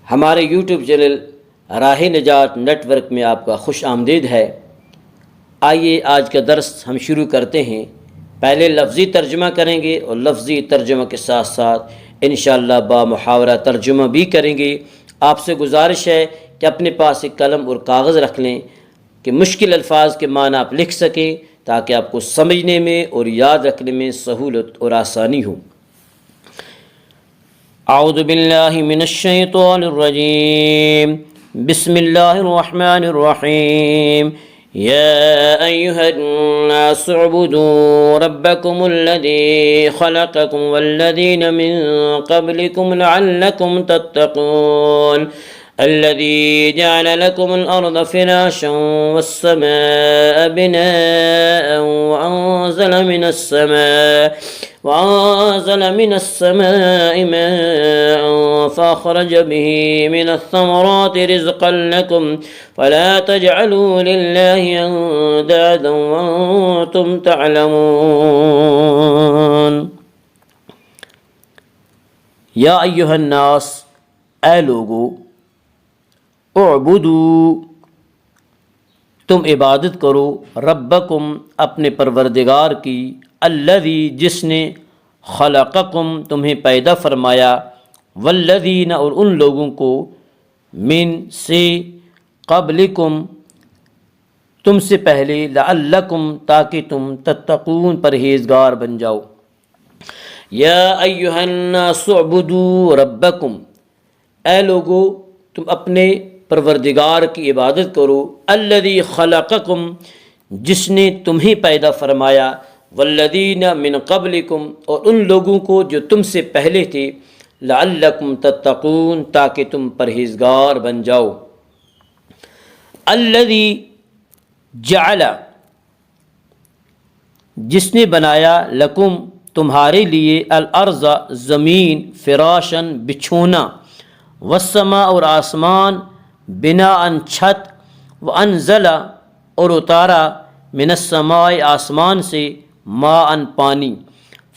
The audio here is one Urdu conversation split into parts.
ہمارے یوٹیوب چینل راہ نجات نیٹ ورک میں آپ کا خوش آمدید ہے۔ آئیے آج کا درس ہم شروع کرتے ہیں۔ پہلے لفظی ترجمہ کریں گے اور لفظی ترجمہ کے ساتھ ساتھ انشاءاللہ با محاورہ ترجمہ بھی کریں گے۔ آپ سے گزارش ہے کہ اپنے پاس ایک قلم اور کاغذ رکھ لیں کہ مشکل الفاظ کے معنی آپ لکھ سکیں تاکہ آپ کو سمجھنے میں اور یاد رکھنے میں سہولت اور آسانی ہو۔ اعوذ باللہ من الشیطان الرجیم، بسم اللہ الرحمن الرحیم۔ یا ایہا الناس اعبدوا ربکم الذی خلقکم والذین من قبلکم لعلکم تتقون الذي جعل لكم الأرض فراشا والسماء بناء وأنزل من السماء ماء فأخرج به من الثمرات رزقا لكم فلا تجعلوا لله أندادا وأنتم تعلمون۔ یا ایہا الناس، اے لوگو، اعبدو، تم عبادت کرو، ربکم، اپنے پروردگار کی، الذی، جس نے، خلقکم، تمہیں پیدا فرمایا، والذین، اور ان لوگوں کو، من، سے، قبلکم، تم سے پہلے، لعلکم، تاکہ تم، تتقون، پرہیزگار بن جاؤ۔ یا ایہا الناس اعبدو ربکم، اے لوگو، تم اپنے پروردگار کی عبادت کرو، الذی خلقکم، جس نے تمہیں پیدا فرمایا، والذین من قبلکم، اور ان لوگوں کو جو تم سے پہلے تھے، لعلکم تتقون، تاکہ تم پرہیزگار بن جاؤ۔ الذی جعل، جس نے بنایا، لکم، تمہارے لیے، الارض، زمین، فراشن، بچھونا، والسماء، اور آسمان، بناءً، چھت، وانزل، اور اتارا، من السماء، آسمان سے، ماءً، پانی،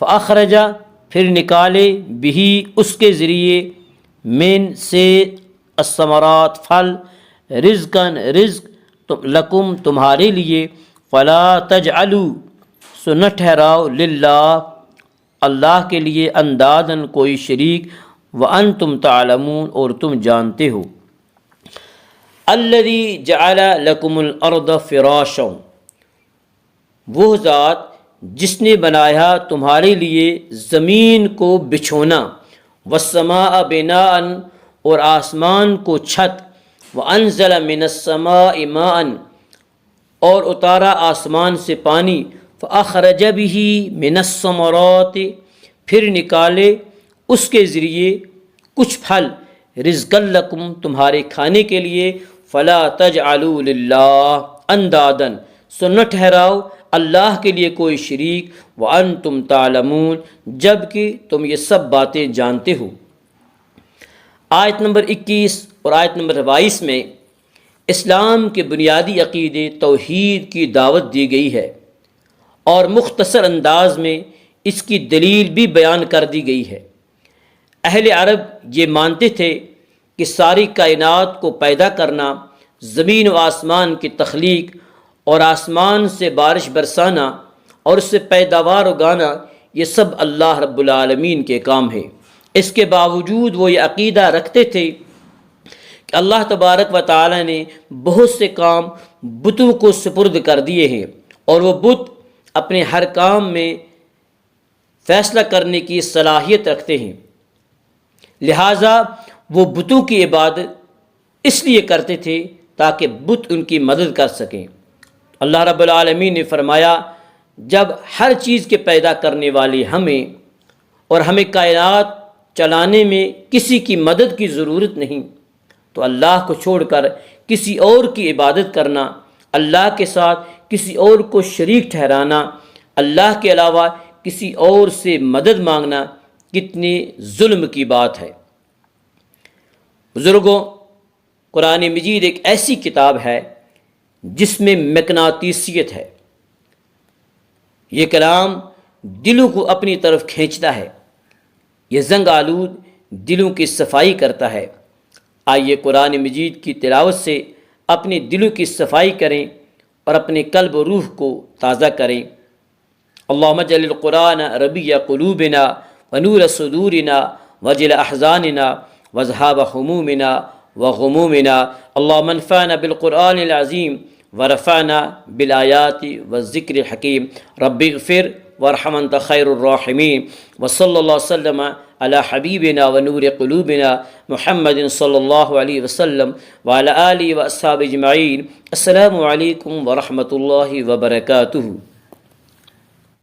فاخرج، پھر نکالے، بھی، اس کے ذریعے، من، سے، الثمرات، پھل، رزقاً، رزق، لکم، تمہارے لیے، فلا تجعلوا، سو نہ ٹھہراؤ، للہ، اللہ کے لیے، انداداً، کوئی شریک، وانتم تعلمون، اور تم جانتے ہو۔ الذی جعل لکم الارض فراشا، وہ ذات جس نے بنایا تمہارے لیے زمین کو بچھونا، والسماء بناءً، اور آسمان کو چھت، وانزل من السماء ماءً، اور اتارا آسمان سے پانی، فاخرج به من الثمرات، پھر نکالے اس کے ذریعے کچھ پھل، رزقا لکم، تمہارے کھانے کے لیے، فلا تجعلوا للہ اندادا، سو نہ ٹھہراؤ اللہ کے لیے کوئی شریک، وانتم تعلمون، جبکہ تم یہ سب باتیں جانتے ہو۔ آیت نمبر 21 اور آیت نمبر 22 میں اسلام کے بنیادی عقیدے توحید کی دعوت دی گئی ہے، اور مختصر انداز میں اس کی دلیل بھی بیان کر دی گئی ہے۔ اہل عرب یہ مانتے تھے کہ ساری کائنات کو پیدا کرنا، زمین و آسمان کی تخلیق، اور آسمان سے بارش برسانا، اور اس سے پیداوار اگانا، یہ سب اللہ رب العالمین کے کام ہے۔ اس کے باوجود وہ یہ عقیدہ رکھتے تھے کہ اللہ تبارک و تعالی نے بہت سے کام بتوں کو سپرد کر دیے ہیں، اور وہ بت اپنے ہر کام میں فیصلہ کرنے کی صلاحیت رکھتے ہیں، لہٰذا وہ بتوں کی عبادت اس لیے کرتے تھے تاکہ بت ان کی مدد کر سکیں۔ اللہ رب العالمین نے فرمایا، جب ہر چیز کے پیدا کرنے والے ہمیں، اور ہمیں کائنات چلانے میں کسی کی مدد کی ضرورت نہیں، تو اللہ کو چھوڑ کر کسی اور کی عبادت کرنا، اللہ کے ساتھ کسی اور کو شریک ٹھہرانا، اللہ کے علاوہ کسی اور سے مدد مانگنا، کتنی ظلم کی بات ہے۔ بزرگوں، قرآن مجید ایک ایسی کتاب ہے جس میں مقناطیسیت ہے۔ یہ کلام دلوں کو اپنی طرف کھینچتا ہے، یہ زنگ آلود دلوں کی صفائی کرتا ہے۔ آئیے قرآن مجید کی تلاوت سے اپنے دلوں کی صفائی کریں اور اپنے قلب و روح کو تازہ کریں۔ اللہم اجعل القرآن ربیع قلوبنا ونور صدورنا وجل احزاننا وذهاب همومنا وغمومنا۔ اللہم انفعنا بالقرآن العظیم ورفعنا بالآیات والذکر الحکیم۔ رب اغفر وارحم انت خیر الراحمین۔ وصلی اللہ وسلم علی حبیبنا ونور قلوبنا محمد صلی اللہ علیہ وسلم وعلی آلہ واصحابہ اجمعین۔ السلام علیکم ورحمۃ اللہ وبرکاتہ۔